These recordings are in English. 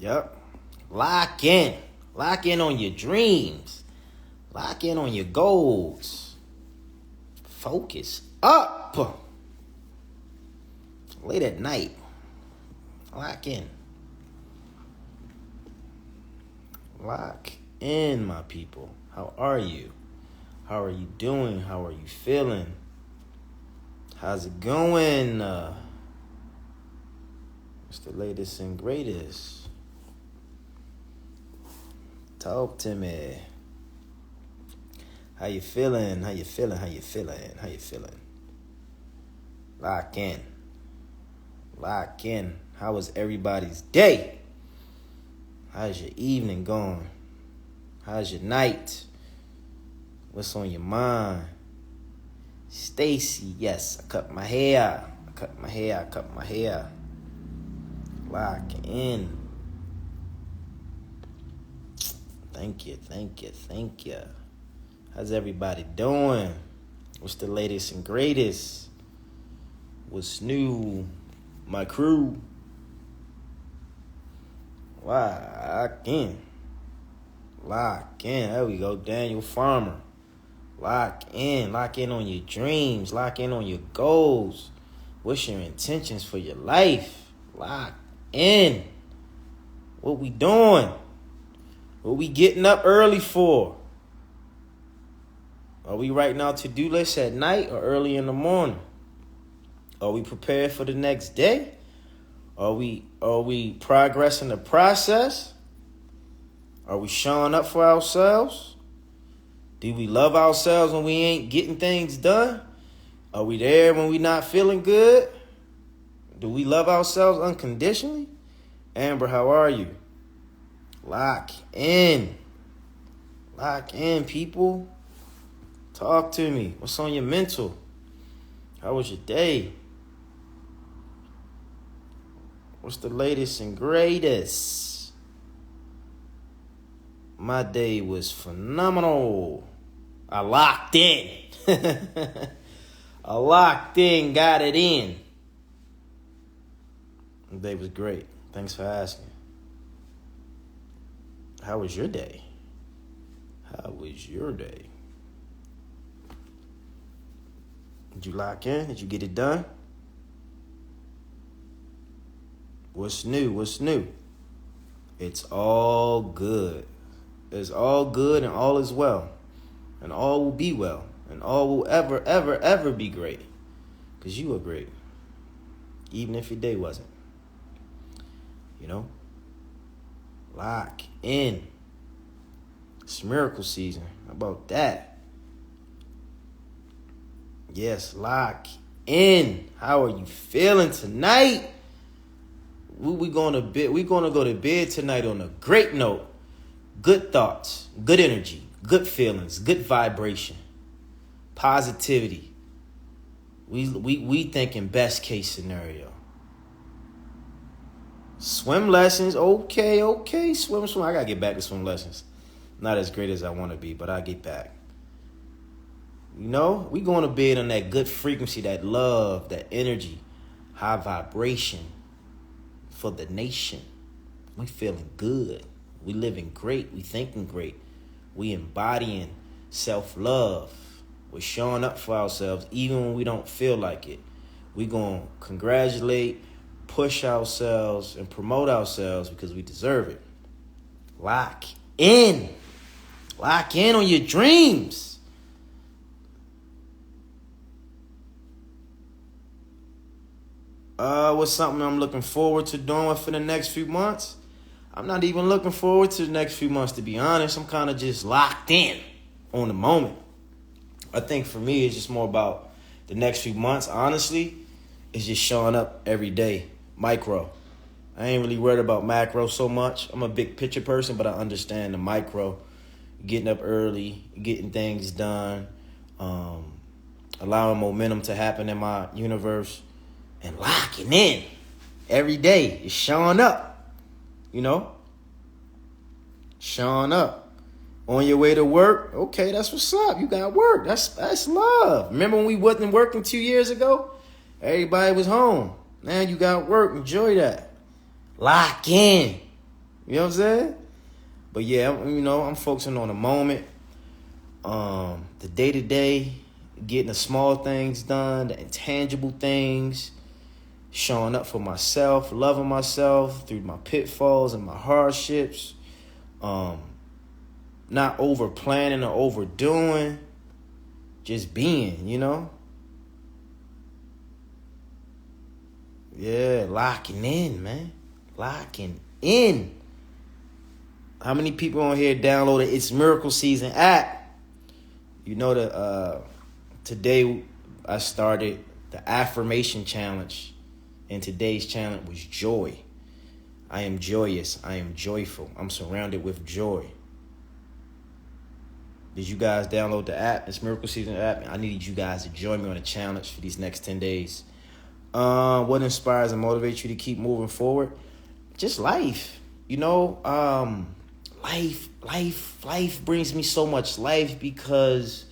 Yep. Lock in. Lock in on your dreams. Lock in on your goals. Focus up. Late at night. Lock in. Lock in, my people. How are you? How are you doing? How are you feeling? How's it going? What's the latest and greatest? Talk to me. How you feeling? How you feeling? How you feeling? How you feeling? Lock in. Lock in. How was everybody's day? How's your evening going? How's your night? What's on your mind? Stacy, yes, I cut my hair. I cut my hair. Lock in. Thank you. How's everybody doing? What's the latest and greatest? What's new? My crew. Lock in. There we go. Daniel Farmer. Lock in on your dreams. Lock in on your goals. What's your intentions for your life? Lock in. What we doing? What we getting up early for? Are we writing our to-do list at night or early in the morning? Are we prepared for the next day? Are we progressing the process? Are we showing up for ourselves? Do we love ourselves when we ain't getting things done? Are we there when we not feeling good? Do we love ourselves unconditionally? Amber, how are you? Lock in. Lock in, people. Talk to me. What's on your mental? How was your day? What's the latest and greatest? My day was phenomenal. I locked in. I locked in, got it in. The day was great. Thanks for asking. How was your day? How was your day? Did you lock in? Did you get it done? What's new? It's all good. It's all good and all is well. And all will be well. And all will ever be great. Because you are great. Even if your day wasn't. You know? Lock in. It's miracle season. How about that? Yes, lock in. How are you feeling tonight? We going to bed. We're going to go to bed tonight on a great note. Good thoughts, good energy, good feelings, good vibration, positivity. We thinking best case scenario. Swim lessons, okay. Swim. I gotta get back to swim lessons. Not as great as I want to be, but I'll get back. You know, we going to bed on that good frequency, that love, that energy, high vibration for the nation. We feeling good. We living great. We thinking great. We embodying self-love. We're showing up for ourselves even when we don't feel like it. We going to congratulate, push ourselves, and promote ourselves because we deserve it. Lock in. Lock in on your dreams. What's something I'm looking forward to doing for the next few months? I'm not even looking forward to the next few months, to be honest. I'm kind of just locked in on the moment. I think for me, it's just more about the next few months, honestly. It's just showing up every day, micro. I ain't really worried about macro so much. I'm a big picture person, but I understand the micro. Getting up early, getting things done, allowing momentum to happen in my universe, and locking in every day. It's showing up, you know? Showing up. On your way to work, okay, that's what's up. You got work. That's love. Remember when we wasn't working 2 years ago? Everybody was home. Now you got work. Enjoy that. Lock in. You know what I'm saying? But yeah, I'm focusing on the moment, the day-to-day, getting the small things done, the intangible things, showing up for myself, loving myself through my pitfalls and my hardships, not over planning or overdoing, just being, Yeah, locking in, man. Locking in. How many people on here downloaded It's Miracle Season app? You know that today I started the Affirmation Challenge, and today's challenge was joy. I am joyous. I am joyful. I'm surrounded with joy. Did you guys download the app? It's Miracle Season app. I need you guys to join me on a challenge for these next 10 days. What inspires and motivates you to keep moving forward? Just life. Life brings me so much life because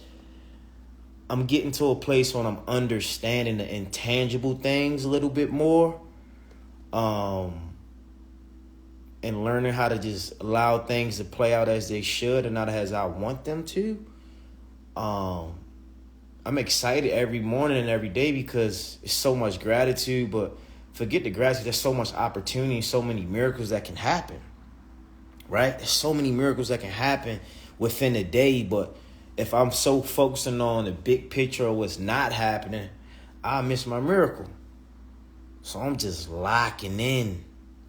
I'm getting to a place when I'm understanding the intangible things a little bit more. And learning how to just allow things to play out as they should and not as I want them to. I'm excited every morning and every day because it's so much gratitude, but forget the gratitude, there's so much opportunity, so many miracles that can happen, right? There's so many miracles that can happen within a day, but if I'm so focusing on the big picture of what's not happening, I miss my miracle. So I'm just locking in.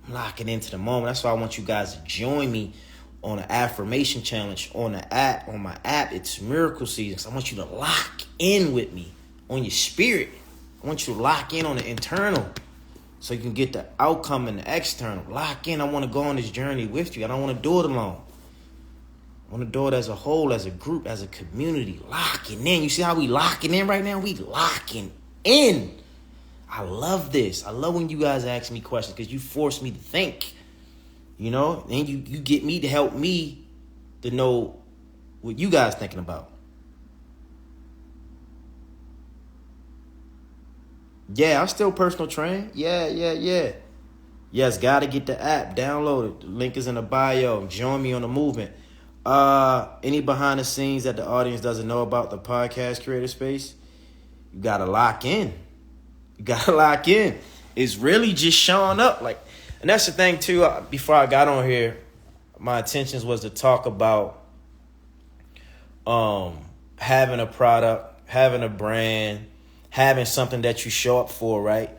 I'm locking into the moment. That's why I want you guys to join me on an affirmation challenge on the app. On my app, it's Miracle Season. So I want you to lock in with me on your spirit. I want you to lock in on the internal so you can get the outcome and the external. Lock in. I want to go on this journey with you. I don't want to do it alone. I want to do it as a whole, as a group, as a community. Locking in. You see how we locking in right now? We locking in. I love this. I love when you guys ask me questions because you force me to think. And you get me to help me to know what you guys thinking about. Yeah, I'm still personal trained. Yeah. Yes, gotta get the app. Download it. The link is in the bio. Join me on the movement. Any behind the scenes that the audience doesn't know about the podcast creator space, you gotta lock in. It's really just showing up. And that's the thing too. Before I got on here, my intentions was to talk about having a product, having a brand, having something that you show up for, right?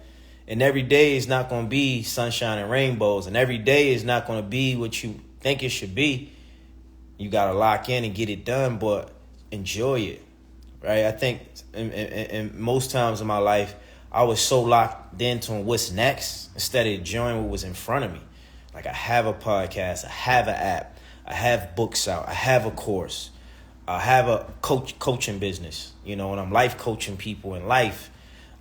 And every day is not going to be sunshine and rainbows, and every day is not going to be what you think it should be. You got to lock in and get it done, but enjoy it, right? I think in most times in my life, I was so locked into what's next instead of enjoying what was in front of me. Like I have a podcast, I have an app, I have books out, I have a course, I have a coaching business, and I'm life coaching people in life.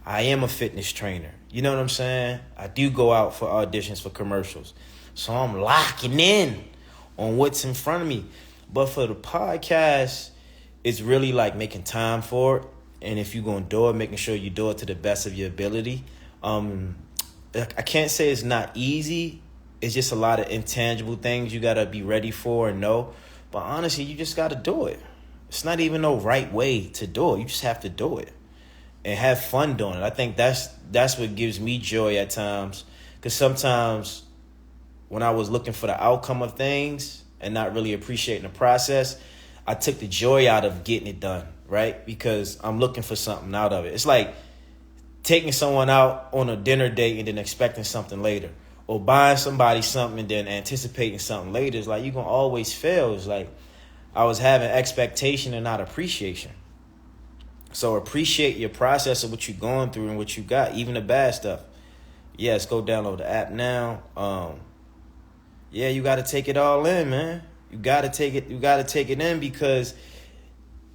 I am a fitness trainer. You know what I'm saying? I do go out for auditions for commercials. So I'm locking in on what's in front of me. But for the podcast, it's really like making time for it. And if you're going to do it, making sure you do it to the best of your ability. I can't say it's not easy. It's just a lot of intangible things you got to be ready for and know. But honestly, you just got to do it. It's not even no right way to do it. You just have to do it and have fun doing it. I think that's what gives me joy at times. Because sometimes when I was looking for the outcome of things and not really appreciating the process, I took the joy out of getting it done, right? Because I'm looking for something out of it. It's like taking someone out on a dinner date and then expecting something later. Or buying somebody something and then anticipating something later. It's like you're going to always fail. It's like I was having expectation and not appreciation. So appreciate your process of what you're going through and what you got, even the bad stuff. Yes, go download the app now. You got to take it all in, man. You got to take it in because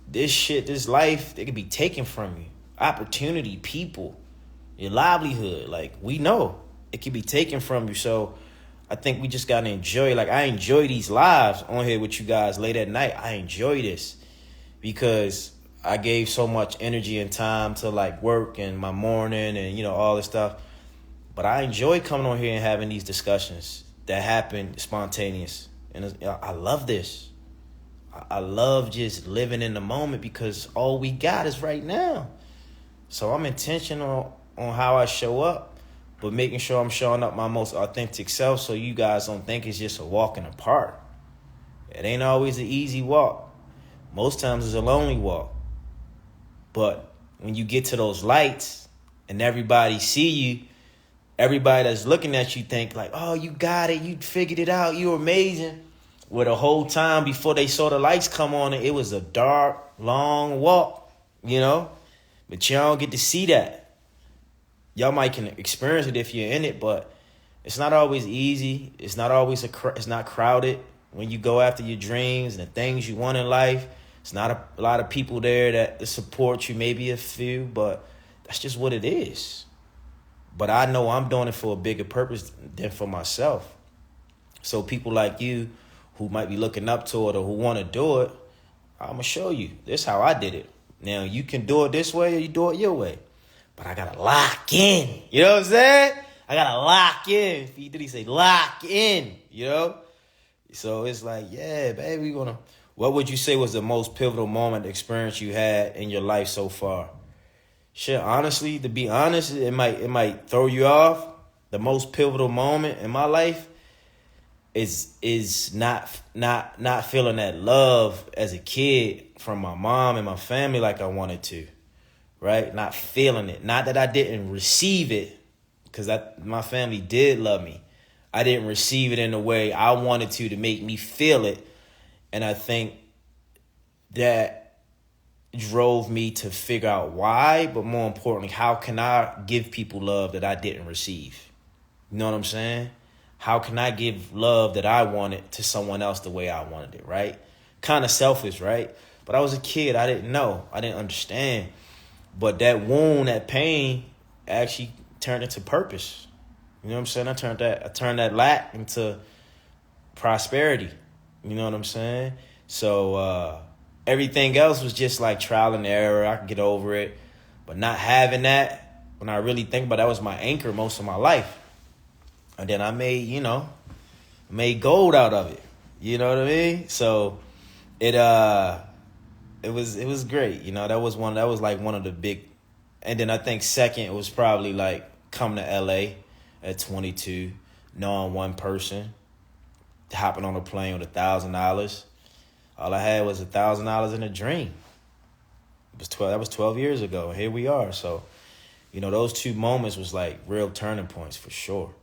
this life, it could be taken from you. Opportunity, people, your livelihood. Like, we know it can be taken from you. So I think we just got to enjoy. Like, I enjoy these lives on here with you guys late at night. I enjoy this because I gave so much energy and time to like work and my morning and, all this stuff. But I enjoy coming on here and having these discussions. that happened spontaneous. And I love this. I love just living in the moment because all we got is right now. So I'm intentional on how I show up, but making sure I'm showing up my most authentic self so you guys don't think it's just a walk in the park. It ain't always an easy walk. Most times it's a lonely walk. But when you get to those lights and everybody see you, everybody that's looking at you think like, oh, you got it. You figured it out. You're amazing. Where the whole time before they saw the lights come on, it was a dark, long walk, you know? But y'all don't get to see that. Y'all might can experience it if you're in it, but it's not always easy. It's not always it's not crowded when you go after your dreams and the things you want in life. It's not a lot of people there that support you, maybe a few, but that's just what it is. But I know I'm doing it for a bigger purpose than for myself. So people like you who might be looking up to it or who want to do it, I'm going to show you. This is how I did it. Now, you can do it this way or you do it your way. But I got to lock in. You know what I'm saying? I got to lock in. He did say lock in, you know? So it's like, yeah, baby, what would you say was the most pivotal moment experience you had in your life so far? Shit, honestly, to be honest, it might throw you off. The most pivotal moment in my life is not feeling that love as a kid from my mom and my family like I wanted to, right? Not feeling it. Not that I didn't receive it, because my family did love me. I didn't receive it in the way I wanted to make me feel it. And I think that drove me to figure out why, but more importantly, how can I give people love that I didn't receive? You know what I'm saying? How can I give love that I wanted to someone else the way I wanted it, right? Kind of selfish, right? But I was a kid. I didn't know. I didn't understand. But that wound, that pain, actually turned into purpose. You know what I'm saying? I turned that lack into prosperity. You know what I'm saying? So everything else was just like trial and error. I could get over it. But not having that, when I really think about it, that was my anchor most of my life. And then I made gold out of it. You know what I mean? So it was great. You know, that was like one of the big. And then I think second, it was probably like coming to LA at 22, knowing one person, hopping on a plane with $1,000. All I had was $1,000 in a dream. That was 12 years ago. And here we are. So, you know, those two moments was like real turning points for sure.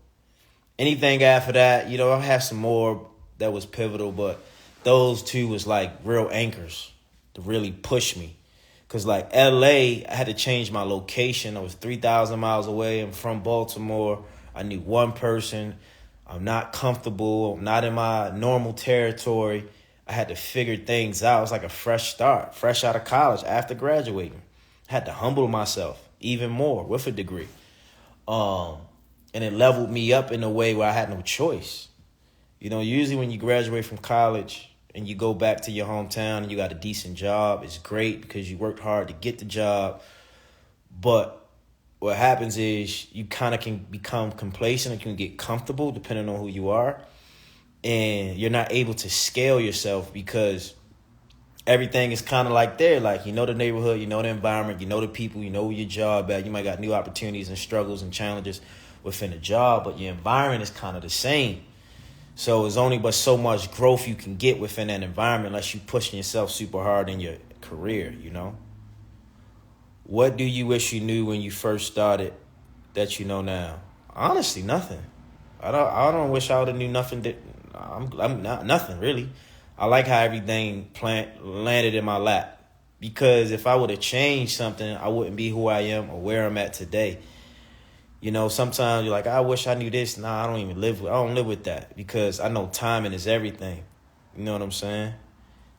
Anything after that, you know, I have some more that was pivotal, but those two was like real anchors to really push me. Because like LA, I had to change my location. I was 3,000 miles away. I'm from Baltimore. I knew one person. I'm not comfortable. I'm not in my normal territory. I had to figure things out. It was like a fresh start, fresh out of college after graduating. I had to humble myself even more with a degree. And it leveled me up in a way where I had no choice. You know, usually when you graduate from college and you go back to your hometown and you got a decent job, it's great because you worked hard to get the job. But what happens is you kind of can become complacent and can get comfortable depending on who you are. And you're not able to scale yourself because everything is kind of like there. Like, you know the neighborhood, you know the environment, you know the people, you know where your job at. You might got new opportunities and struggles and challenges within the job, but your environment is kind of the same. So it's only but so much growth you can get within that environment unless you're pushing yourself super hard in your career, you know? What do you wish you knew when you first started that you know now? Honestly, nothing. I don't wish I would have knew nothing. I'm not nothing really. I like how everything landed in my lap, because if I would have changed something, I wouldn't be who I am or where I'm at today. You know, sometimes you're like, I wish I knew this. Nah, I don't live with that, because I know timing is everything. You know what I'm saying?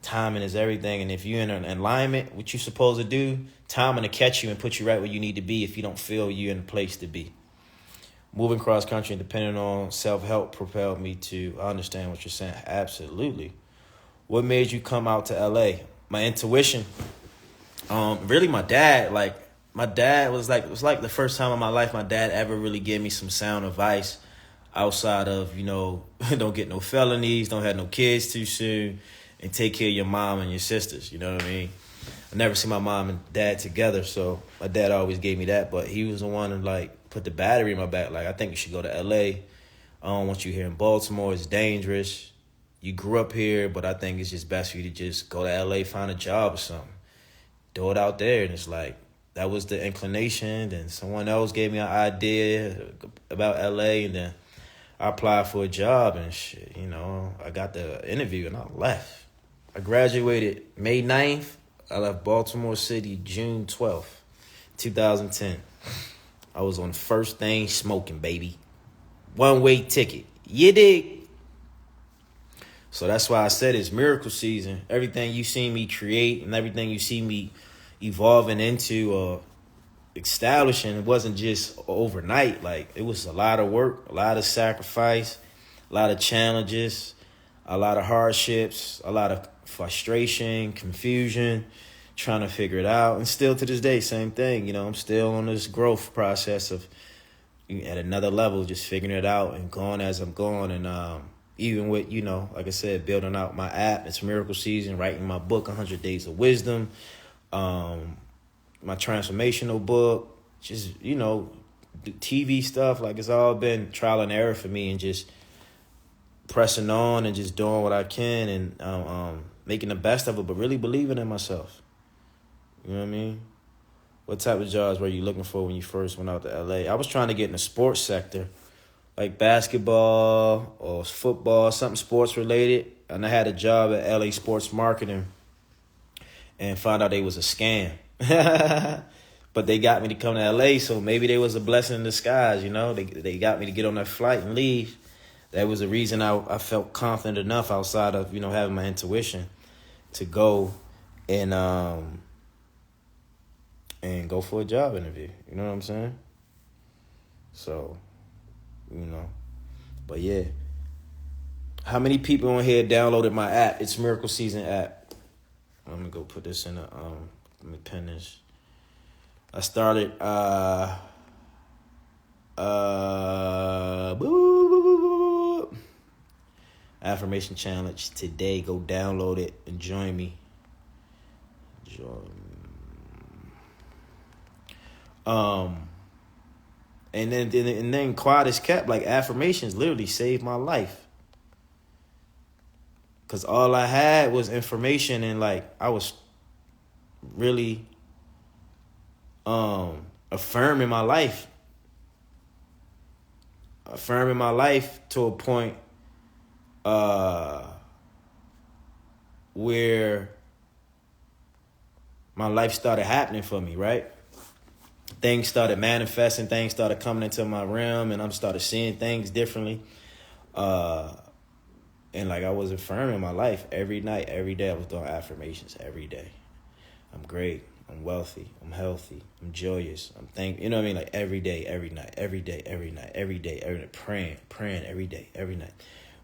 Timing is everything. And if you're in an alignment, what you're supposed to do, timing to catch you and put you right where you need to be if you don't feel you're in a place to be. Moving cross country and depending on self-help propelled me to understand what you're saying. Absolutely. What made you come out to LA? My intuition. Really my dad. It was like the first time in my life my dad ever really gave me some sound advice outside of, don't get no felonies, don't have no kids too soon, and take care of your mom and your sisters. You know what I mean? I never seen my mom and dad together, so my dad always gave me that, but he was the one to put the battery in my back. Like, I think you should go to LA. I don't want you here in Baltimore. It's dangerous. You grew up here, but I think it's just best for you to just go to LA, find a job or something. Do it out there. And it's like, that was the inclination. Then someone else gave me an idea about LA, and then I applied for a job and shit. I got the interview and I left. I graduated May 9th. I left Baltimore City June 12th, 2010. I was on the first thing smoking, baby. One-way ticket. You dig? So that's why I said it's miracle season. Everything you see me create and everything you see me evolving into establishing, it wasn't just overnight. Like, it was a lot of work, a lot of sacrifice, a lot of challenges, a lot of hardships, a lot of frustration, confusion, trying to figure it out. And still to this day, same thing. I'm still on this growth process of at another level, just figuring it out and going as I'm going. And even with, like I said, building out my app, it's miracle season, writing my book, 100 Days of Wisdom, my transformational book, just, TV stuff. Like, it's all been trial and error for me, and just pressing on and just doing what I can, and making the best of it, but really believing in myself. You know what I mean? What type of jobs were you looking for when you first went out to LA? I was trying to get in the sports sector, like basketball or football, something sports related. And I had a job at LA Sports Marketing and found out they was a scam. But they got me to come to LA, so maybe they was a blessing in disguise, They got me to get on that flight and leave. That was the reason I felt confident enough outside of, having my intuition to go and go for a job interview. You know what I'm saying? So, but yeah. How many people on here downloaded my app? It's Miracle Season app. Let me go put this in let me pen this. I started, Affirmation Challenge today. Go download it and join me. And then quiet as kept. Like, affirmations literally saved my life. Cause all I had was information, and I was really affirming my life. Affirming my life to a point where my life started happening for me, right? Things started manifesting, things started coming into my realm, and I started seeing things differently. And I was affirming my life every night, every day. I was doing affirmations every day. I'm great. I'm wealthy. I'm healthy. I'm joyous. I'm thankful. You know what I mean? Every day, every night, every day, every night, every day, every night. Praying every day, every night.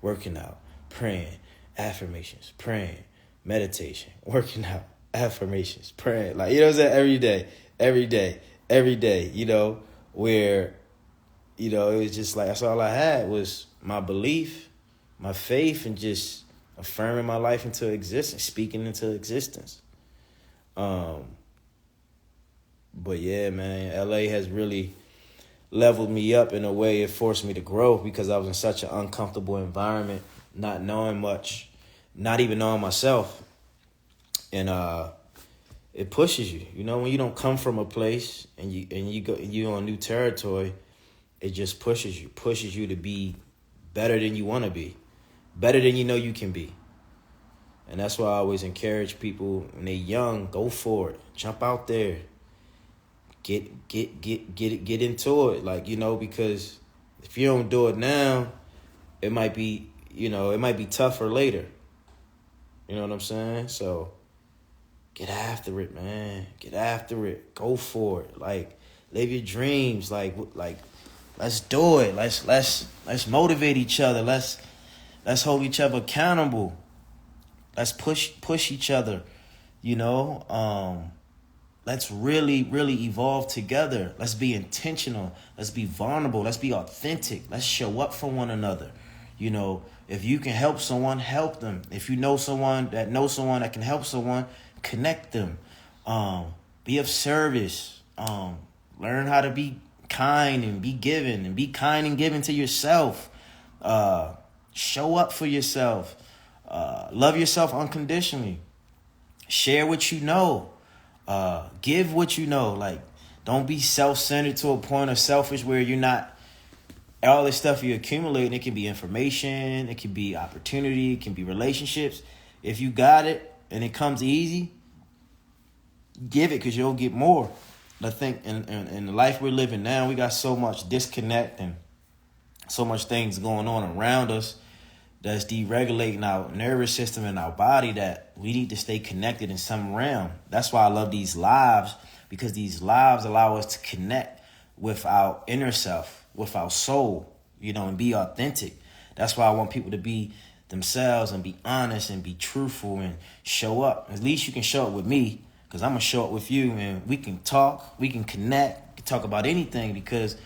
Working out, praying, affirmations, praying, meditation, working out, affirmations, praying. You know what I'm saying? Every day, where, it was just that's all I had was my belief, my faith, and just affirming my life into existence, speaking into existence. But yeah, man, LA has really leveled me up in a way. It forced me to grow because I was in such an uncomfortable environment, not knowing much, not even knowing myself. And it pushes you. When you don't come from a place and you're on new territory, it just pushes you to be better than you want to be, better than you can be. And that's why I always encourage people when they're young, go for it, jump out there, get into it, because if you don't do it now, it might be tougher later. You know what I'm saying? So get after it, man. Get after it. Go for it. Live your dreams. Let's do it. Let's motivate each other. Let's hold each other accountable. Let's push each other. Let's Let's really, really evolve together. Let's be intentional. Let's be vulnerable. Let's be authentic. Let's show up for one another. You know, if you can help someone, help them. If you know someone that can help someone, connect them. Be of service. Learn how to be kind and be giving, and be kind and giving to yourself. Show up for yourself. Love yourself unconditionally. Share what you know. Give what you know. Like, don't be self-centered to a point of selfish where you're not. All this stuff you accumulate, it can be information, it can be opportunity, it can be relationships. If you got it and it comes easy, give it, because you'll get more. I think in the life we're living now, we got so much disconnect and so much things going on around us that's deregulating our nervous system and our body, that we need to stay connected in some realm. That's why I love these lives, because these lives allow us to connect with our inner self, with our soul, and be authentic. That's why I want people to be themselves and be honest and be truthful and show up. At least you can show up with me, because I'm going to show up with you, and we can talk, we can connect, we can talk about anything, because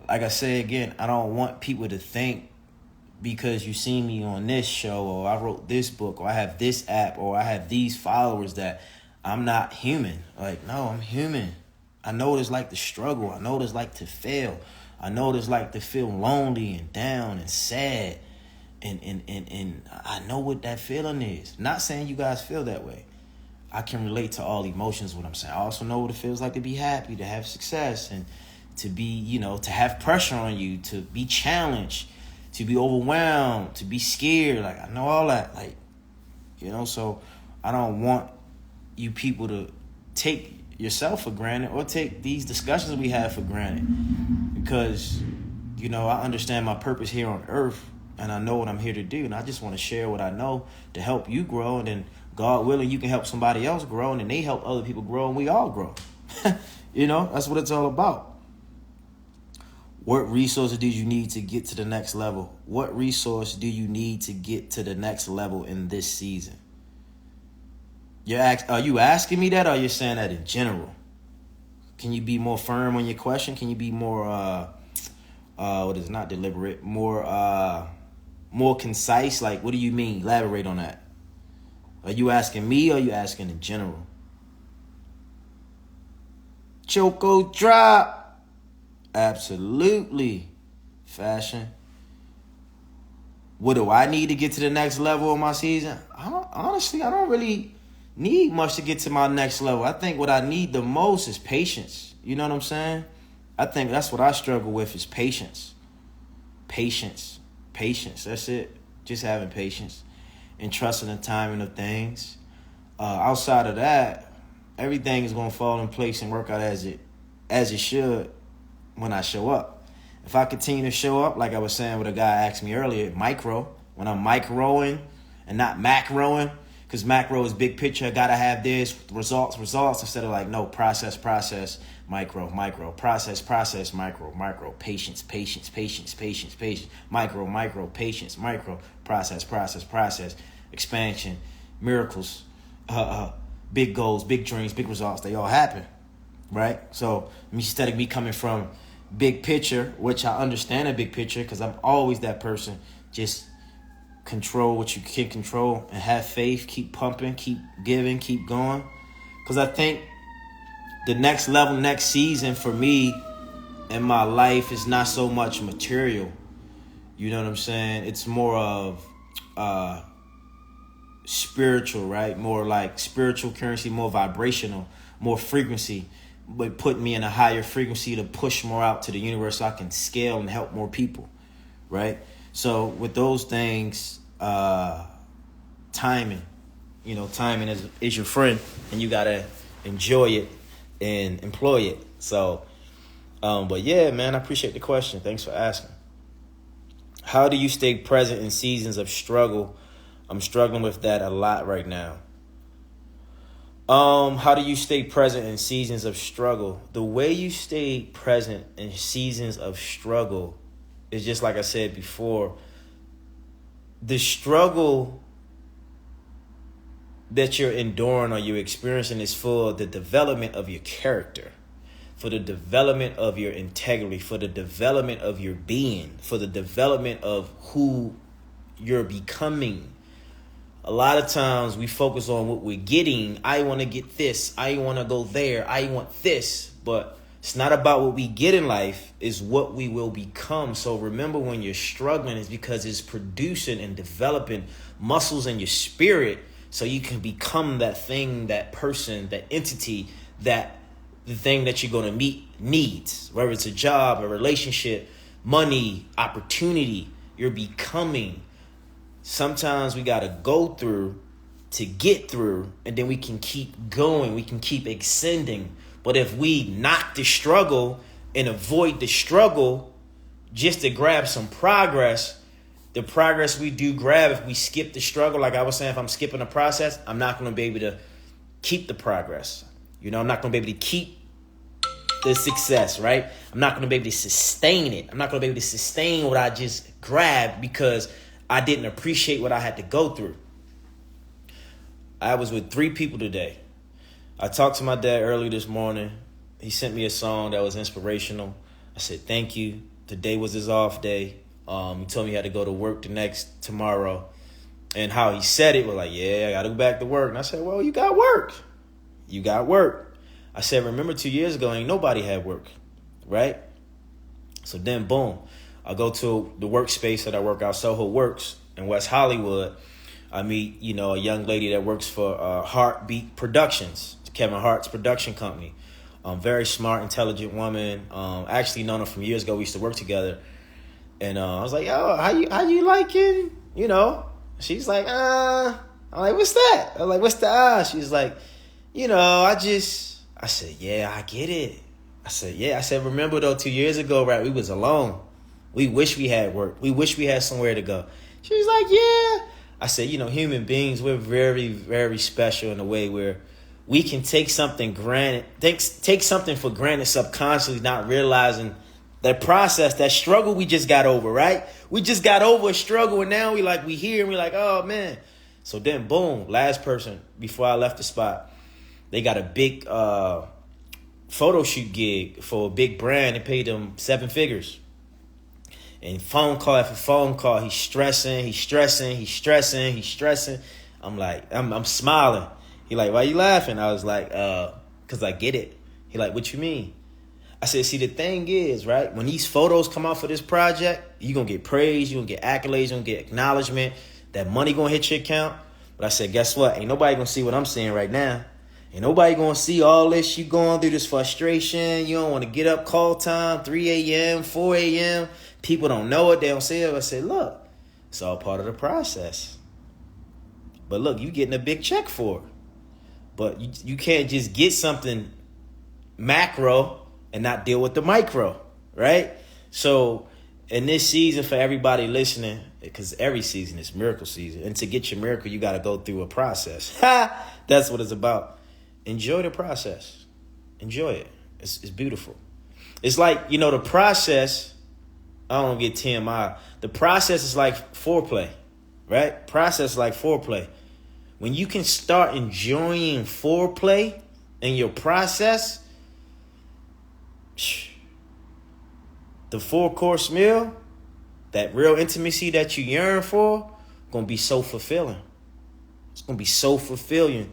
like I say again, I don't want people to think because you see me on this show, or I wrote this book, or I have this app, or I have these followers, that I'm not human. Like, no, I'm human. I know what it's like to struggle. I know what it's like to fail. I know what it's like to feel lonely and down and sad. And I know what that feeling is. Not saying you guys feel that way. I can relate to all emotions, what I'm saying. I also know what it feels like to be happy, to have success, and to be, to have pressure on you, to be challenged, to be overwhelmed, to be scared. Like, I know all that. Like, so I don't want you people to take yourself for granted or take these discussions we have for granted, because, I understand my purpose here on earth, and I know what I'm here to do, and I just want to share what I know to help you grow, and then God willing, you can help somebody else grow, and then they help other people grow, and we all grow. That's what it's all about. What resources do you need to get to the next level? What resource do you need to get to the next level in this season? Are you asking me that, or are you saying that in general? Can you be more firm on your question? Can you be more, not deliberate, more concise? Like, what do you mean? Elaborate on that. Are you asking me, or are you asking in general? Choco drop. Absolutely. Fashion. What do I need to get to the next level of my season? Honestly, I don't really need much to get to my next level. I think what I need the most is patience. You know what I'm saying? I think that's what I struggle with, is patience. Patience. That's it. Just having patience and trusting the timing of things. Outside of that, everything is going to fall in place and work out as it should when I show up. If I continue to show up, like I was saying what a guy asked me earlier, when I'm microing and not macroing, because macro is big picture, I got to have this, results, instead of like, no, process, micro, process, micro, patience, micro, patience, micro, process, expansion, miracles, big goals, big dreams, big results, they all happen, right? So instead of me coming from big picture, which I understand a big picture, because I'm always that person, just control what you can control and have faith, keep pumping, keep giving, keep going. Because I think the next level, next season for me in my life is not so much material. You know what I'm saying? It's more of spiritual, right? More like spiritual currency, more vibrational, more frequency, but put me in a higher frequency to push more out to the universe so I can scale and help more people, right? So with those things, timing, timing is your friend, and you got to enjoy it and employ it. So, but yeah, man, I appreciate the question. Thanks for asking. How do you stay present in seasons of struggle? I'm struggling with that a lot right now. How do you stay present in seasons of struggle? The way you stay present in seasons of struggle is just like I said before. The struggle that you're enduring or you're experiencing is for the development of your character, for the development of your integrity, for the development of your being, for the development of who you're becoming. A lot of times we focus on what we're getting. I want to get this. I want to go there. I want this. But it's not about what we get in life. It's what we will become. So remember, when you're struggling, it's because it's producing and developing muscles in your spirit so you can become that thing, that person, that entity, that the thing that you're going to meet needs. Whether it's a job, a relationship, money, opportunity, you're becoming. Sometimes we got to go through to get through, and then we can keep going. We can keep extending. But if we knock the struggle and avoid the struggle just to grab some progress, the progress we do grab, if we skip the struggle, like I was saying, if I'm skipping the process, I'm not going to be able to keep the progress. I'm not going to be able to keep the success, right? I'm not going to be able to sustain it. I'm not going to be able to sustain what I just grabbed because I didn't appreciate what I had to go through. I was with 3 people today. I talked to my dad early this morning. He sent me a song that was inspirational. I said, thank you. Today was his off day. He told me he had to go to work tomorrow. And how he said it was like, yeah, I got to go back to work. And I said, well, you got work. You got work. I said, remember 2 years ago, ain't nobody had work, right? So then, boom. I go to the workspace that I work out, Soho Works in West Hollywood. I meet, a young lady that works for Heartbeat Productions, Kevin Hart's production company. Very smart, intelligent woman. Actually known her from years ago. We used to work together. And I was like, yo, how you liking, She's like, I'm like, what's that? I'm like, what's the She's like, I said, yeah, I get it. I said, yeah. I said, remember though, 2 years ago, right, we was alone. We wish we had work. We wish we had somewhere to go. She was like, yeah. I said, human beings, we're very, very special in a way where we can take something take something for granted subconsciously, not realizing that process, that struggle we just got over, right? We just got over a struggle, and now we here, and we like, oh, man. So then, boom, last person, before I left the spot, they got a big photo shoot gig for a big brand. They paid them 7 figures. And phone call after phone call, he's stressing. I'm like, I'm smiling. He like, why you laughing? I was like, because I get it. He like, what you mean? I said, see, the thing is, right, when these photos come out for this project, you're going to get praise, you're going to get accolades, you're going to get acknowledgement, that money going to hit your account. But I said, guess what? Ain't nobody going to see what I'm seeing right now. Ain't nobody going to see all this you going through, this frustration. You don't want to get up, call time, 3 a.m., 4 a.m., people don't know it. They don't see it. I said, look, it's all part of the process. But look, you getting a big check for it. But you can't just get something macro and not deal with the micro, right? So in this season, for everybody listening, because every season is miracle season. And to get your miracle, you got to go through a process. That's what it's about. Enjoy the process. Enjoy it. It's beautiful. It's like, the process... I don't get TMI. The process is like foreplay, right? Process is like foreplay. When you can start enjoying foreplay in your process, the 4-course meal, that real intimacy that you yearn for, gonna be so fulfilling. It's gonna be so fulfilling,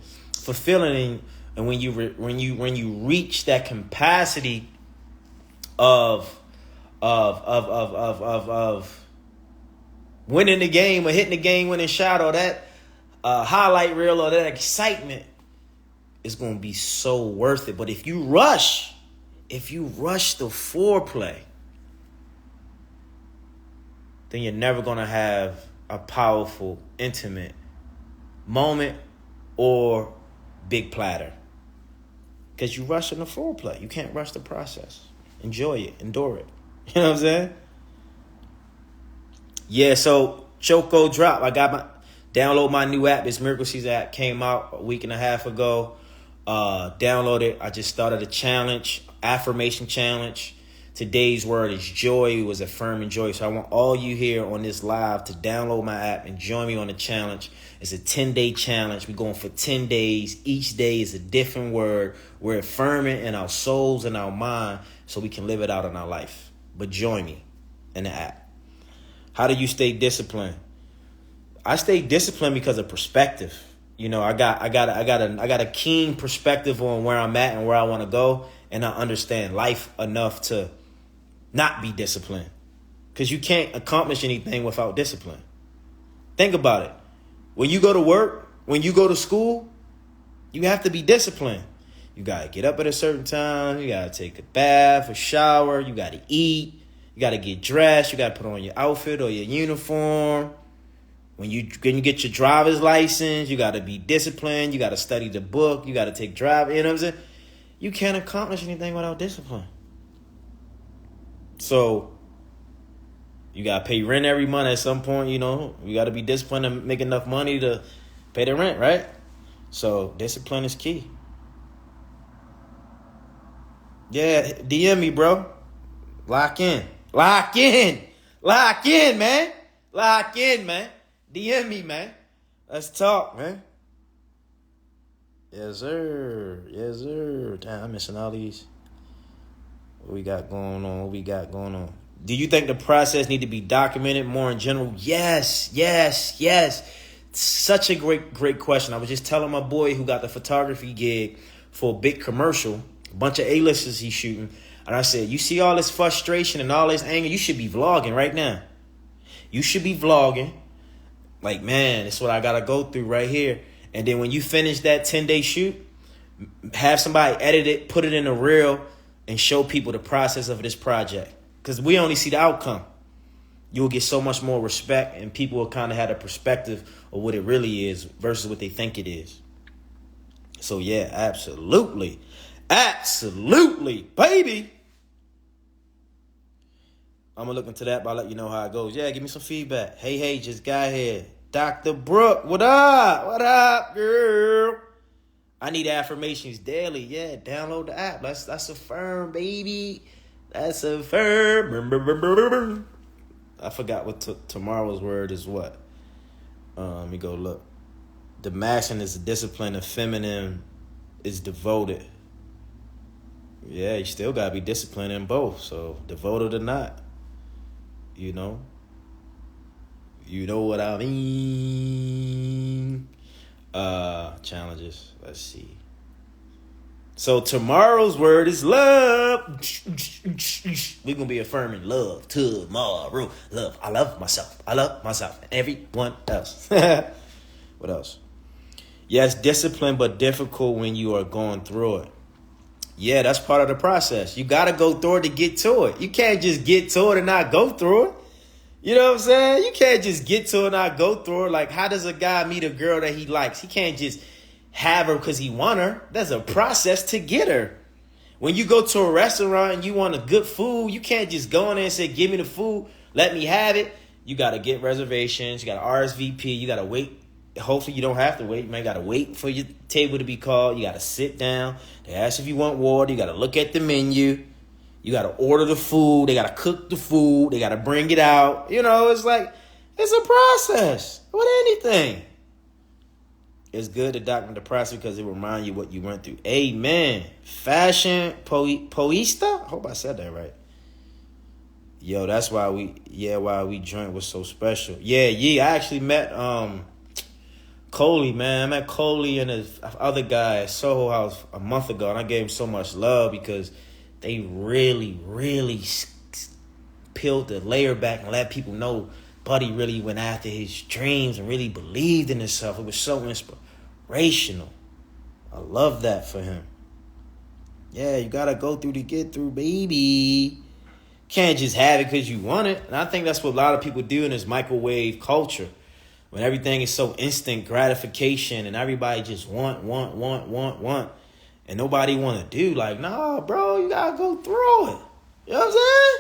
and when you reach that capacity of winning the game or hitting the game winning shot, or that highlight reel, or that excitement, is going to be so worth it. But if you rush the foreplay, then you're never going to have a powerful, intimate moment or big platter, because you rush in the foreplay. You can't rush the process. Enjoy it. Endure it. You know what I'm saying? Yeah, so Choco drop. I got download my new app. This Miracle Season app came out a week and a half ago. Download it. I just started a challenge, Affirmation challenge. Today's word is joy. It was affirming joy. So I want all you here on this live to download my app and join me on the challenge. It's a 10-day challenge. We're going for 10 days. Each day is a different word. We're affirming in our souls and our mind so we can live it out in our life. But join me in the app. How do you stay disciplined? I stay disciplined because of perspective. You know, I got a keen perspective on where I'm at and where I want to go, and I understand life enough to not be disciplined. Because you can't accomplish anything without discipline. Think about it. When you go to work, when you go to school, you have to be disciplined. You got to get up at a certain time. You got to take a bath, a shower. You got to eat. You got to get dressed. You got to put on your outfit or your uniform. When you get your driver's license, you got to be disciplined. You got to study the book. You got to take drive. You know what I'm saying? You can't accomplish anything without discipline. So you got to pay rent every month at some point. You know, you got to be disciplined and make enough money to pay the rent, right? So discipline is key. Yeah, DM me, bro. Lock in, man. Lock in, man. DM me, man. Let's talk, man. Yes, sir. Damn, I'm missing all these. What we got going on? Do you think the process need to be documented more in general? Yes. Such a great question. I was just telling my boy who got the photography gig for a big commercial, a bunch of A-listers he's shooting. And I said, you see all this frustration and all this anger? You should be vlogging right now. You should be vlogging. Like, man, it's what I got to go through right here. And then when you finish that 10-day shoot, have somebody edit it, put it in a reel, and show people the process of this project. Because we only see the outcome. You'll get so much more respect, and people will kind of have a perspective of what it really is versus what they think it is. So, yeah, absolutely. Absolutely, baby. I'm going to look into that, but I'll let you know how it goes. Yeah, give me some feedback. Hey, just got here. Dr. Brooke, what up? What up, girl? I need affirmations daily. Yeah, download the app. That's affirm, baby. That's affirm. I forgot what tomorrow's word is what. Let me go look. The masculine is disciplined. The feminine is devoted. Yeah, you still got to be disciplined in both. So devoted or not. You know what I mean. Challenges. Let's see. So tomorrow's word is love. We're going to be affirming love tomorrow. Love. I love myself. And everyone else. What else? Yes, discipline, but difficult when you are going through it. Yeah, that's part of the process. You got to go through it to get to it. You can't just get to it and not go through it. You know what I'm saying? You can't just get to it and not go through it. Like, how does a guy meet a girl that he likes? He can't just have her because he want her. There's a process to get her. When you go to a restaurant and you want a good food, you can't just go in there and say, give me the food, let me have it. You got to get reservations. You got to RSVP. You got to wait. Hopefully you don't have to wait. You might got to wait for your table to be called. You got to sit down. They ask if you want water. You got to look at the menu. You got to order the food. They got to cook the food. They got to bring it out. You know, it's like, it's a process with anything. It's good to document the process because it reminds you what you went through. Amen. Fashion poista? I hope I said that right. Yo, that's why we joint was so special. Yeah, I actually met Coley, man. I met Coley and his other guy at Soho House a month ago, and I gave him so much love because they really, really peeled the layer back and let people know Buddy really went after his dreams and really believed in himself. It was so inspirational. I love that for him. Yeah, you got to go through to get through, baby. Can't just have it because you want it. And I think that's what a lot of people do in this microwave culture. When everything is so instant gratification and everybody just want. And nobody want to do. Like, nah, bro, you got to go through it. You know what I'm saying?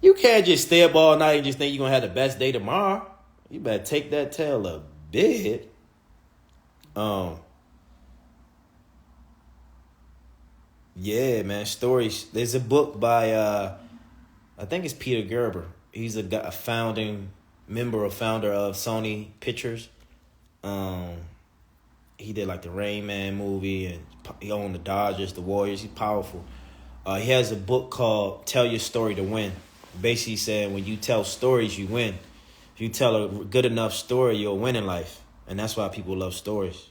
You can't just stay up all night and just think you're going to have the best day tomorrow. You better take that tail a bit. Yeah, man, stories. There's a book by I think it's Peter Gerber. He's a founding member or founder of Sony Pictures. Um, he did like the Rain Man movie, and he owned the Dodgers, the Warriors. He's powerful. He has a book called "Tell Your Story to Win." Basically saying when you tell stories, you win. If you tell a good enough story, you'll win in life, and that's why people love stories.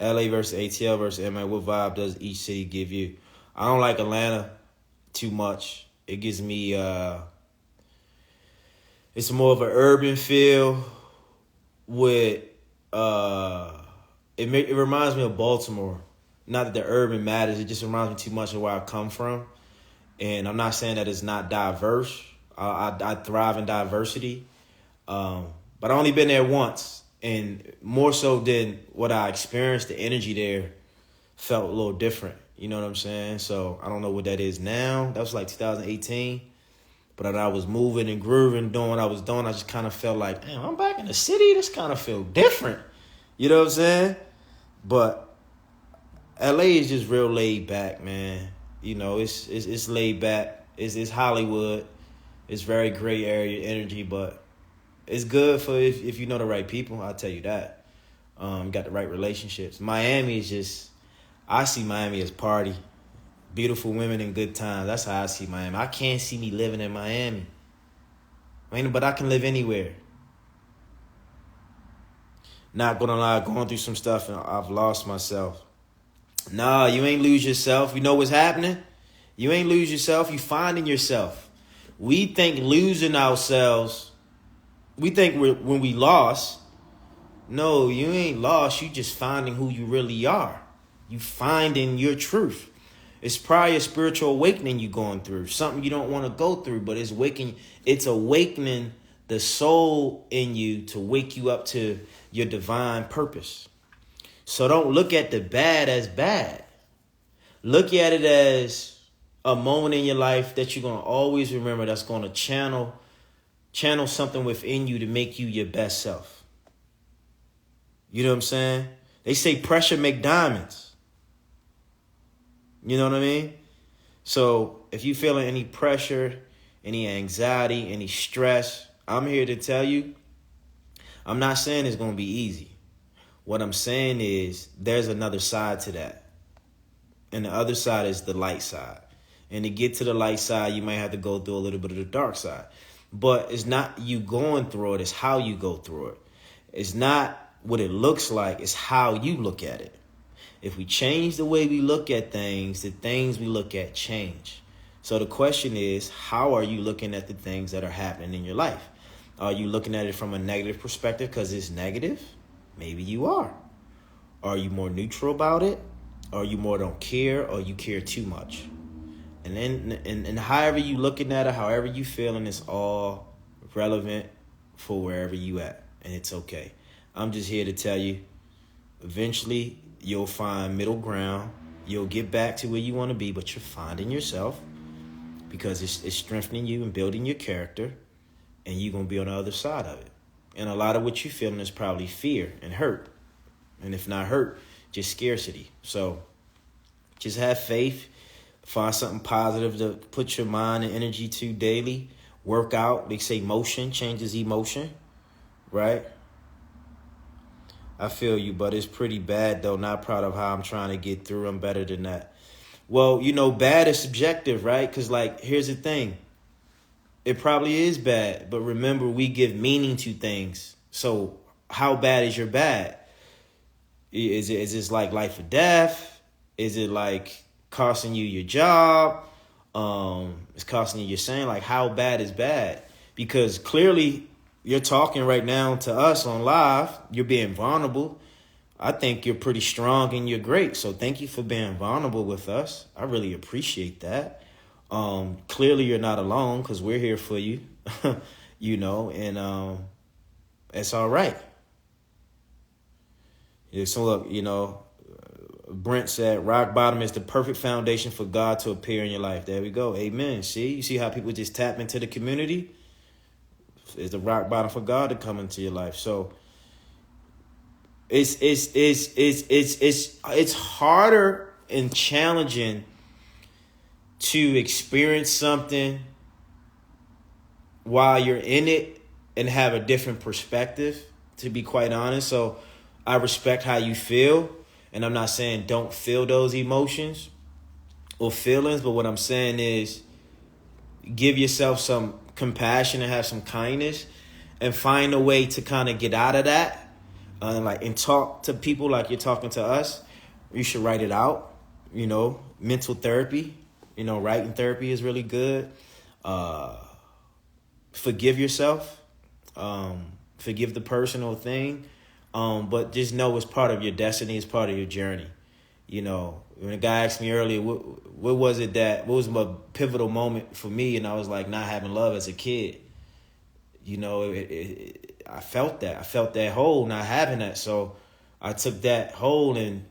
LA versus ATL versus MA. What vibe does each city give you? I don't like Atlanta too much. It gives me it's more of an urban feel with it reminds me of Baltimore. Not that the urban matters, it just reminds me too much of where I come from. And I'm not saying that it's not diverse. I thrive in diversity. But I only been there once. And more so than what I experienced, the energy there felt a little different. You know what I'm saying? So I don't know what that is now. That was like 2018. But when I was moving and grooving, doing what I was doing, I just kind of felt like, damn, I'm back in the city. This kind of feel different. You know what I'm saying? But LA is just real laid back, man. You know, it's laid back. It's Hollywood. It's very gray area energy, but it's good for if you know the right people. I'll tell you that. Got the right relationships. Miami is just, I see Miami as party. Beautiful women and good times. That's how I see Miami. I can't see me living in Miami. But I can live anywhere. Not gonna lie, going through some stuff and I've lost myself. Nah, you ain't lose yourself. You know what's happening? You ain't lose yourself. You finding yourself. We think losing ourselves, we think when we lost. No, you ain't lost. You just finding who you really are. You finding your truth. It's probably a spiritual awakening you going through. Something you don't want to go through, but it's awakening the soul in you to wake you up to your divine purpose. So don't look at the bad as bad. Look at it as a moment in your life that you're going to always remember, that's going to channel something within you to make you your best self. You know what I'm saying? They say pressure make diamonds. You know what I mean? So if you feeling any pressure, any anxiety, any stress, I'm here to tell you, I'm not saying it's going to be easy. What I'm saying is there's another side to that. And the other side is the light side. And to get to the light side, you might have to go through a little bit of the dark side. But it's not you going through it, it's how you go through it. It's not what it looks like, it's how you look at it. If we change the way we look at things, the things we look at change. So the question is, how are you looking at the things that are happening in your life? Are you looking at it from a negative perspective because it's negative? Maybe you are. Are you more neutral about it? Or you more don't care, or you care too much? And then, and however you looking at it, however you feeling, it's all relevant for wherever you at. And it's okay. I'm just here to tell you, eventually you'll find middle ground. You'll get back to where you want to be, but you're finding yourself because it's strengthening you and building your character, and you're going to be on the other side of it. And a lot of what you're feeling is probably fear and hurt. And if not hurt, just scarcity. So just have faith. Find something positive to put your mind and energy to daily. Work out. They say motion changes emotion, right? I feel you, but it's pretty bad, though. Not proud of how I'm trying to get through. I'm better than that. Well, bad is subjective, right? Because, here's the thing. It probably is bad, but remember, we give meaning to things. So how bad is your bad? Is this like life or death? Is it like costing you your job? It's costing you your saying, how bad is bad? Because clearly you're talking right now to us on live. You're being vulnerable. I think you're pretty strong and you're great. So thank you for being vulnerable with us. I really appreciate that. Clearly you're not alone because we're here for you, and it's all right. So look, Brent said, rock bottom is the perfect foundation for God to appear in your life. There we go. Amen. You see how people just tap into the community? It's the rock bottom for God to come into your life. So it's harder and challenging to experience something while you're in it and have a different perspective, to be quite honest. So I respect how you feel, and I'm not saying don't feel those emotions or feelings, but what I'm saying is give yourself some compassion and have some kindness and find a way to kind of get out of that. And talk to people like you're talking to us. You should write it out. Mental therapy. Writing therapy is really good. Forgive yourself. Forgive the personal thing. But just know it's part of your destiny. It's part of your journey. When a guy asked me earlier, what was my pivotal moment for me? And I was like, not having love as a kid. I felt that. I felt that hole, not having that. So I took that hole and,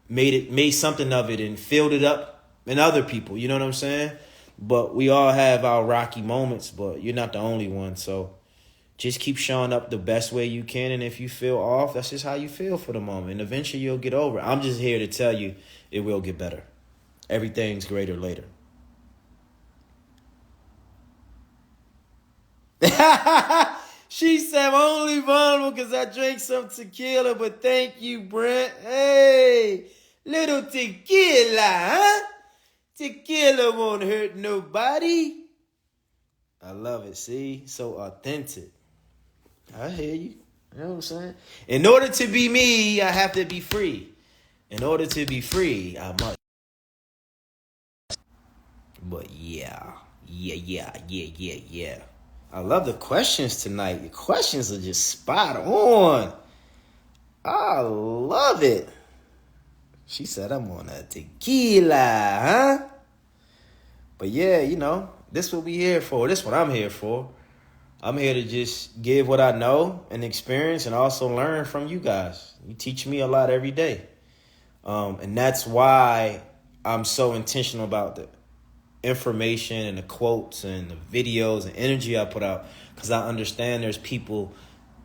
made something of it and filled it up in other people. You know what I'm saying? But we all have our rocky moments, but you're not the only one. So just keep showing up the best way you can. And if you feel off, that's just how you feel for the moment. And eventually you'll get over it. I'm just here to tell you it will get better. Everything's greater later. She said, I'm only vulnerable because I drank some tequila, but thank you, Brent. Hey, little tequila, huh? Tequila won't hurt nobody. I love it, see? So authentic. I hear you. You know what I'm saying? In order to be me, I have to be free. In order to be free, I must. But yeah. I love the questions tonight. Your questions are just spot on. I love it. She said I'm on a tequila, huh? But yeah, this is what we here for. This is what I'm here for. I'm here to just give what I know and experience and also learn from you guys. You teach me a lot every day. And that's why I'm so intentional about the information and the quotes and the videos and energy I put out, because I understand there's people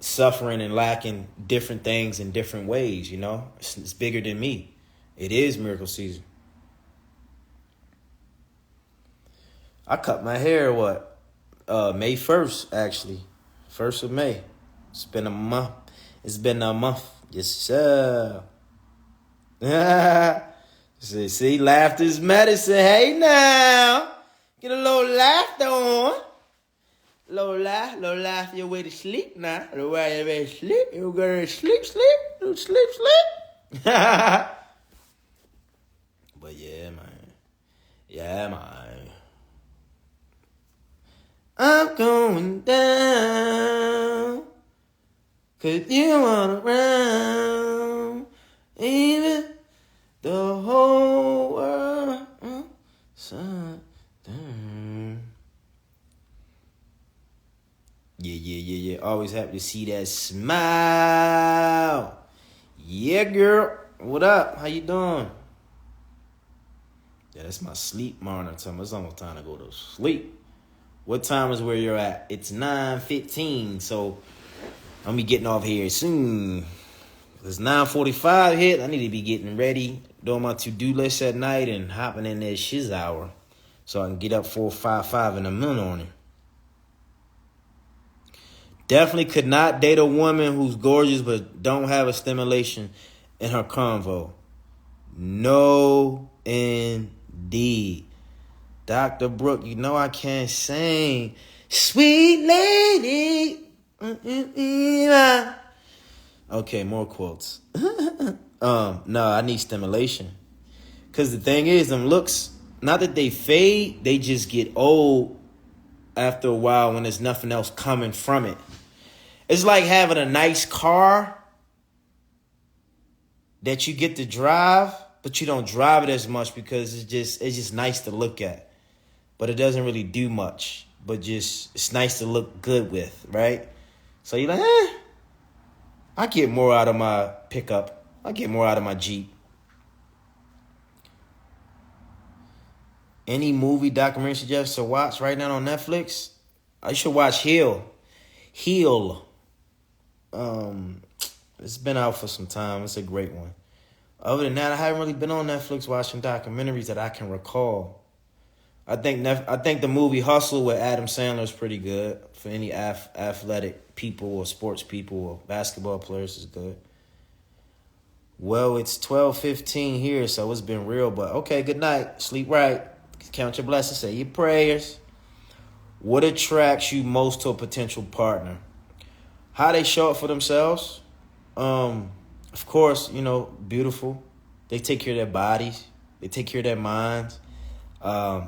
suffering and lacking different things in different ways. It's bigger than me. It is miracle season. I cut my hair May 1st, actually. 1st of May. It's been a month. Yes, sir. See, laughter's medicine. Hey, now. Get a little laughter on. Little laugh your way to sleep now. Little way your way to sleep. You go to sleep. Little sleep. But yeah, man. I'm going down, 'cause you want around, even the whole world upside down. Yeah. Always happy to see that smile. Yeah, girl. What up? How you doing? Yeah, that's my sleep monitor time. It's almost time to go to sleep. What time is where you're at? It's 9:15, so I'm be getting off here soon. It's 9:45 hit. I need to be getting ready, doing my to-do list at night and hopping in that shiz hour so I can get up 4:55 in the morning. Definitely could not date a woman who's gorgeous but don't have a stimulation in her convo. No, indeed. Dr. Brooke, I can't sing. Sweet lady. Okay, more quotes. No, I need stimulation. Because the thing is, them looks, not that they fade, they just get old after a while when there's nothing else coming from it. It's like having a nice car that you get to drive, but you don't drive it as much because it's just nice to look at. But it doesn't really do much, but just it's nice to look good with, right? So you're like, I get more out of my pickup. I get more out of my Jeep. Any movie documentary suggests to watch right now on Netflix? You should watch Heal. It's been out for some time. It's a great one. Other than that, I haven't really been on Netflix watching documentaries that I can recall. I think the movie Hustle with Adam Sandler is pretty good for any athletic people or sports people or basketball players is good. Well, it's 12:15 here, so it's been real. But okay, good night. Sleep right. Count your blessings. Say your prayers. What attracts you most to a potential partner? How they show up for themselves. Of course, beautiful. They take care of their bodies. They take care of their minds.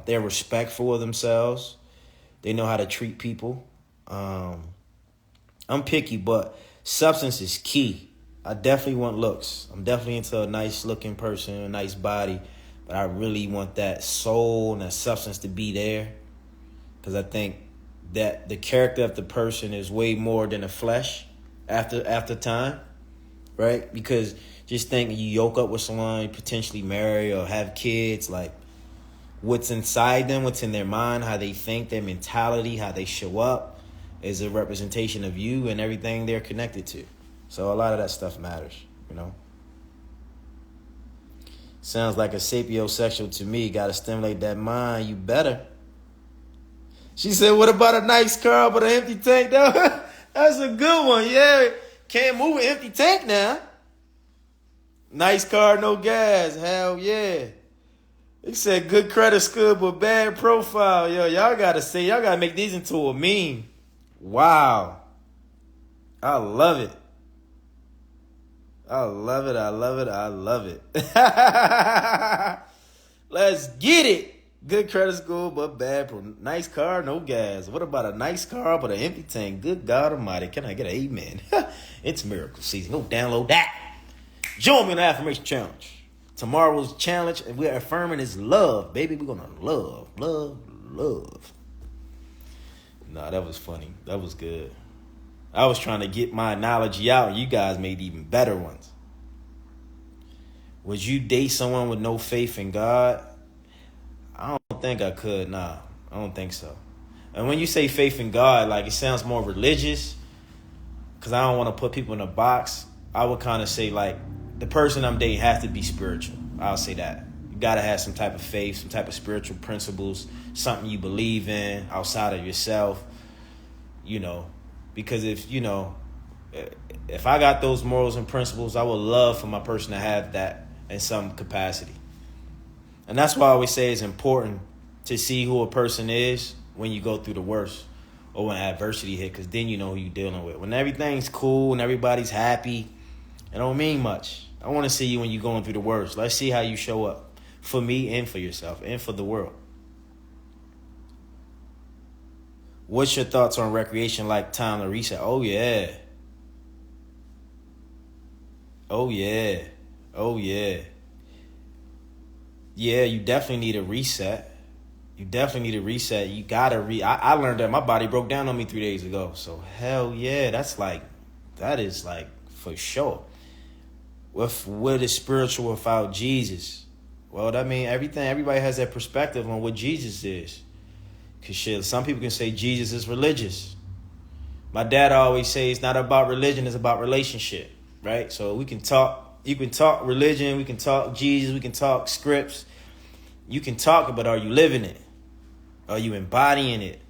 They're respectful of themselves. They know how to treat people. I'm picky, but substance is key. I definitely want looks. I'm definitely into a nice looking person, a nice body, but I really want that soul and that substance to be there, because I think that the character of the person is way more than the flesh after time, right? Because just think, you yoke up with someone, you potentially marry or have kids, like what's inside them, what's in their mind, how they think, their mentality, how they show up is a representation of you and everything they're connected to. So a lot of that stuff matters, Sounds like a sapiosexual to me. Got to stimulate that mind. You better. She said, what about a nice car but an empty tank? That's a good one. Yeah, can't move an empty tank now. Nice car, no gas. Hell yeah. They said good credit score but bad profile. Yo, y'all got to make these into a meme. Wow. I love it. I love it. I love it. I love it. Let's get it. Good credit score, but bad. Nice car, no gas. What about a nice car, but an empty tank? Good God Almighty. Can I get an amen? It's miracle season. Go download that. Join me in the Affirmation Challenge. Tomorrow's challenge, and we're affirming is love. Baby, we're going to love, love, love. Nah, that was funny. That was good. I was trying to get my analogy out, and you guys made even better ones. Would you date someone with no faith in God? I don't think I could. Nah, I don't think so. And when you say faith in God, like, it sounds more religious, because I don't want to put people in a box. I would kind of say, like, the person I'm dating has to be spiritual. I'll say that. You got to have some type of faith, some type of spiritual principles, something you believe in outside of yourself, because if I got those morals and principles, I would love for my person to have that in some capacity. And that's why I always say it's important to see who a person is when you go through the worst or when adversity hit, because then you know who you're dealing with. When everything's cool and everybody's happy, it don't mean much. I want to see you when you're going through the worst. Let's see how you show up for me and for yourself and for the world. What's your thoughts on recreation like time to reset? Oh, yeah. Oh, yeah. Oh, yeah. Yeah, you definitely need a reset. You definitely need a reset. You got to I learned that my body broke down on me 3 days ago. So, hell yeah, that is for sure. What is spiritual without Jesus? Well, I mean, everybody has that perspective on what Jesus is. Because some people can say Jesus is religious. My dad always says it's not about religion, it's about relationship, right? So you can talk religion, we can talk Jesus, we can talk scripts. You can talk it, but are you living it? Are you embodying it?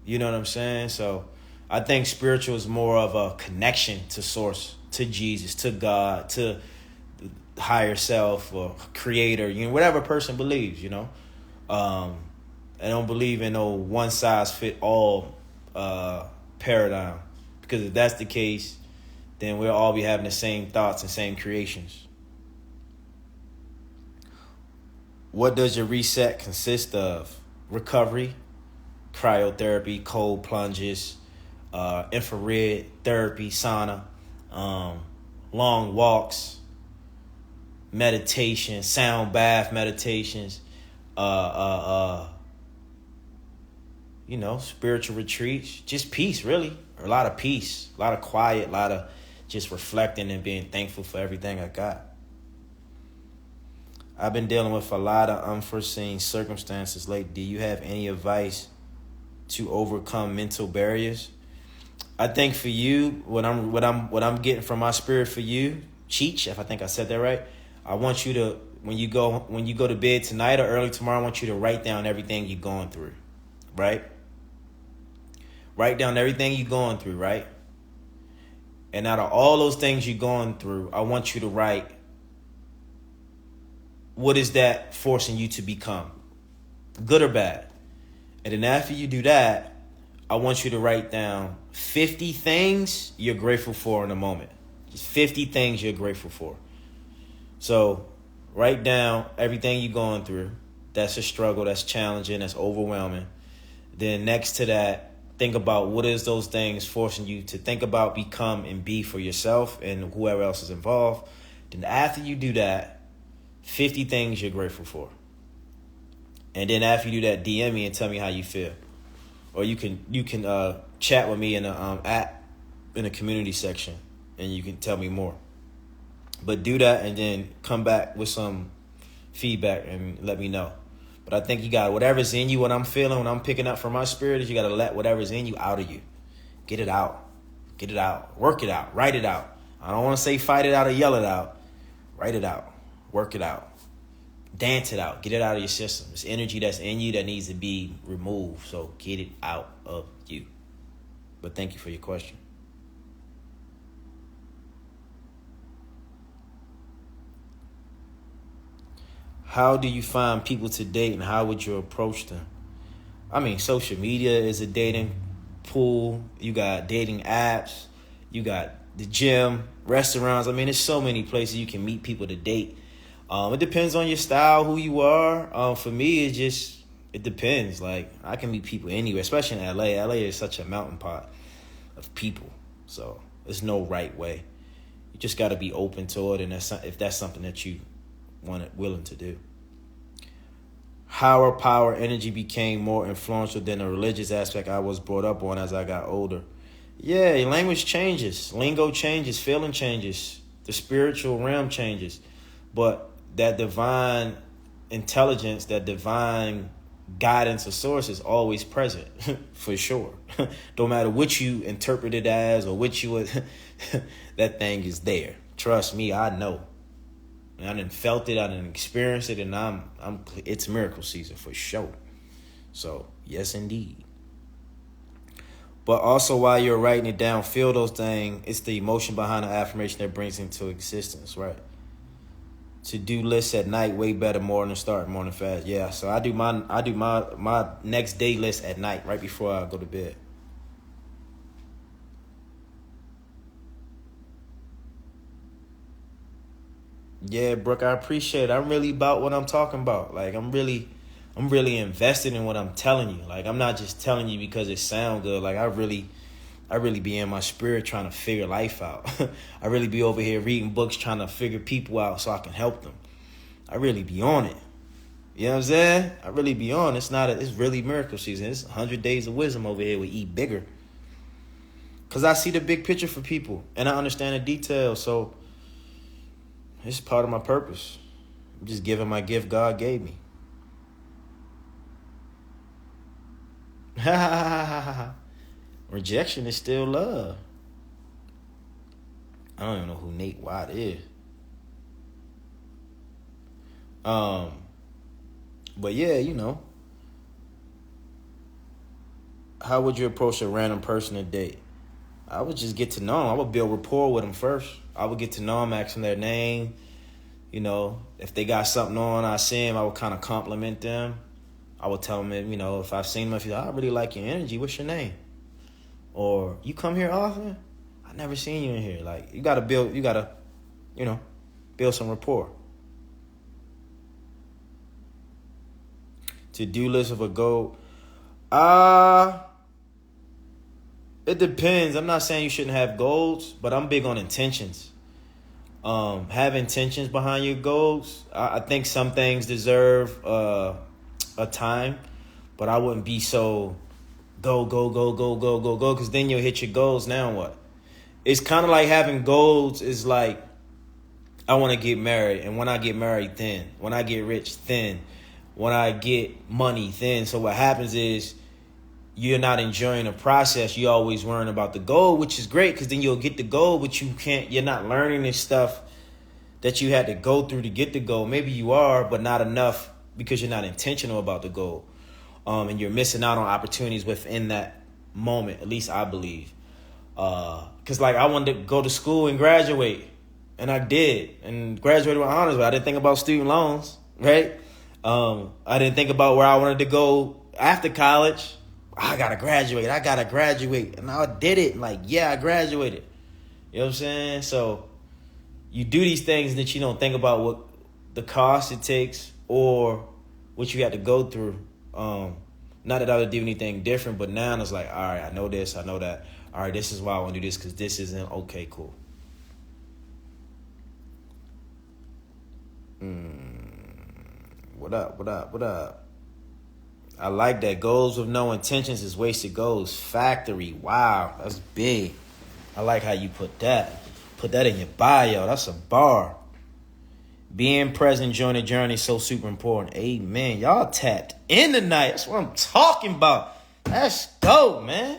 You know what I'm saying? So I think spiritual is more of a connection to source, to Jesus, to God, to the higher self or creator, whatever person believes, I don't believe in no one size fit all paradigm, because if that's the case, then we'll all be having the same thoughts and same creations. What does your reset consist of? Recovery, cryotherapy, cold plunges, infrared therapy, sauna, long walks, meditation, sound bath meditations, spiritual retreats, just peace, really. A lot of peace, a lot of quiet, a lot of just reflecting and being thankful for everything I got. I've been dealing with a lot of unforeseen circumstances lately. Do you have any advice to overcome mental barriers? I think for you, what I'm getting from my spirit for you, Cheech, if I think I said that right, I want you to, when you go to bed tonight or early tomorrow, I want you to write down everything you're going through, right? Write down everything you're going through, right? And out of all those things you're going through, I want you to write, what is that forcing you to become, good or bad? And then after you do that, I want you to write down 50 things you're grateful for in a moment. Just 50 things you're grateful for. So write down everything you're going through. That's a struggle, that's challenging, that's overwhelming. Then next to that, think about what is those things forcing you to think about, become, and be for yourself and whoever else is involved. Then after you do that, 50 things you're grateful for. And then after you do that, DM me and tell me how you feel. Or you can chat with me in the app in the community section, and you can tell me more. But do that and then come back with some feedback and let me know. But I think you got whatever's in you, what I'm feeling, what I'm picking up from my spirit is you got to let whatever's in you out of you. Get it out. Get it out. Work it out. Write it out. I don't want to say fight it out or yell it out. Write it out. Work it out. Dance it out. Get it out of your system. It's energy that's in you that needs to be removed. So get it out of you. But thank you for your question. How do you find people to date and how would you approach them? I mean, social media is a dating pool. You got dating apps. You got the gym, restaurants. I mean, there's so many places you can meet people to date. It depends on your style, who you are. For me, it depends. Like, I can meet people anywhere, especially in LA. LA is such a melting pot of people. So there's no right way. You just got to be open to it. And if that's something that you willing to do. How or power energy became more influential than the religious aspect I was brought up on as I got older. Yeah, language changes, lingo changes, feeling changes, the spiritual realm changes, but that divine intelligence, that divine guidance or source is always present, for sure. No matter what you interpret it as or what you would, that thing is there. Trust me, I know. I done felt it, I done experienced it, and it's miracle season for sure. So, yes, indeed. But also, while you're writing it down, feel those things. It's the emotion behind the affirmation that brings it into existence, right? To-do lists at night way better morning start, morning fast. Yeah, so I do my next day list at night, right before I go to bed. Yeah, Brooke, I appreciate it. I'm really about what I'm talking about. Like, I'm really invested in what I'm telling you. Like, I'm not just telling you because it sounds good. Like, I really be in my spirit trying to figure life out. I really be over here reading books trying to figure people out so I can help them. I really be on it. You know what I'm saying? I really be on it. It's really miracle season. It's 100 days of wisdom over here with Eat Bigger. Because I see the big picture for people and I understand the details. So it's part of my purpose. I'm just giving my gift God gave me. Rejection is still love. I don't even know who Nate Watt is. But yeah, you know. How would you approach a random person to date? I would just get to know them. I would build rapport with them first. I would get to know them, ask them their name. You know, if they got something on, I see them, I would kind of compliment them. I would tell them, you know, if I've seen them, if I really like your energy, what's your name? Or, you come here often? I never seen you in here. Like, you got to build some rapport. To-do list of a goal. It depends. I'm not saying you shouldn't have goals, but I'm big on intentions. Have intentions behind your goals. I think some things deserve a time, but I wouldn't be so go, because then you'll hit your goals. Now what? It's kind of like having goals is like, I want to get married, and when I get married, then. When I get rich, then. When I get money, then. So what happens is you're not enjoying the process. You're always worrying about the goal, which is great because then you'll get the goal, but you're not learning this stuff that you had to go through to get the goal. Maybe you are, but not enough because you're not intentional about the goal. And you're missing out on opportunities within that moment, at least I believe. Because, like, I wanted to go to school and graduate, and I did, and graduated with honors, but I didn't think about student loans, right? I didn't think about where I wanted to go after college. I gotta graduate, and I did it, and like, yeah, I graduated. You know what I'm saying? So you do these things that you don't think about what the cost it takes or what you had to go through. Not that I would do anything different, but now it's like, all right, I know this, I know that. All right, this is why I want to do this, because this isn't okay, cool. What up? I like that. Goals with no intentions is wasted goals. Factory. Wow, that's big. I like how you put that. Put that in your bio. That's a bar. Being present during the journey is so super important. Amen. Y'all tapped in tonight. That's what I'm talking about. Let's go, man.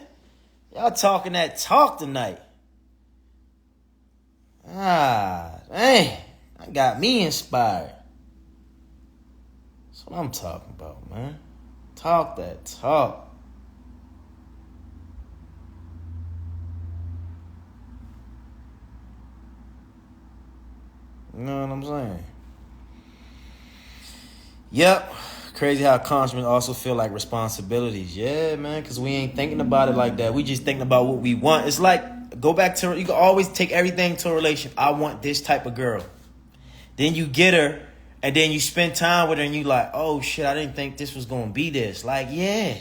Y'all talking that talk tonight. Dang. That got me inspired. That's what I'm talking about, man. Talk that talk. You know what I'm saying? Yep. Crazy how accomplishments also feel like responsibilities. Yeah, man, because we ain't thinking about it like that. We just thinking about what we want. It's like, go back to, you can always take everything to a relation. I want this type of girl. Then you get her, and then you spend time with her, and you like, oh, shit, I didn't think this was going to be this. Like, yeah.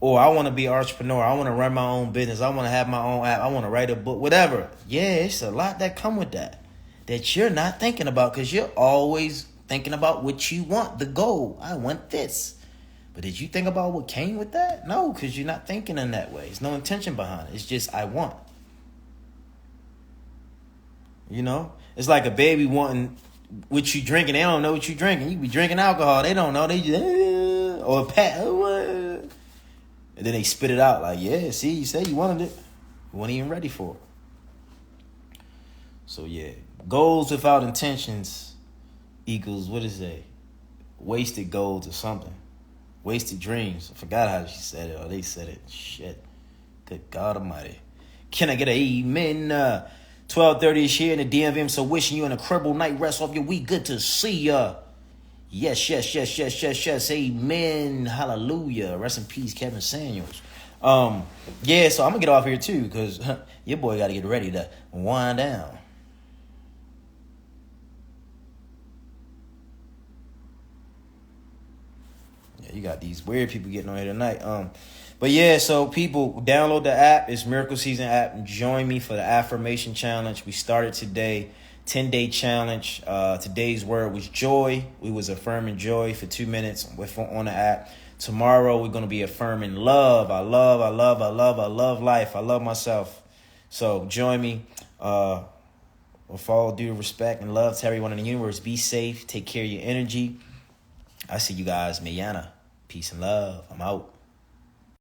Or I want to be an entrepreneur. I want to run my own business. I want to have my own app. I want to write a book, whatever. Yeah, it's a lot that come with that you're not thinking about, because you're always thinking about what you want, the goal. I want this. But did you think about what came with that? No, because you're not thinking in that way. There's no intention behind it. It's just, I want. You know? It's like a baby wanting what you drinking. They don't know what you drinking. You be drinking alcohol. They don't know. They just, or a pat. And then they spit it out like, yeah, see, you said you wanted it. You weren't even ready for it. So, yeah. Goals without intentions equals, what is it? Wasted goals or something. Wasted dreams. I forgot how she said it, or they said it. Shit. Good God Almighty. Can I get an amen? 12:30 is here in the DMV. So wishing you an incredible night rest off your week. Good to see ya. Yes. Amen. Hallelujah. Rest in peace, Kevin Samuels. Yeah, so I'm gonna get off here too, because your boy got to get ready to wind down. You got these weird people getting on here tonight. But yeah, so people, download the app. It's Miracle Season app. And join me for the Affirmation Challenge. We started today, 10-day challenge. Today's word was joy. We was affirming joy for 2 minutes on the app. Tomorrow we're going to be affirming love. I love life. I love myself. So join me. With all due respect and love to everyone in the universe, be safe. Take care of your energy. I see you guys, Mayana. Peace and love. I'm out.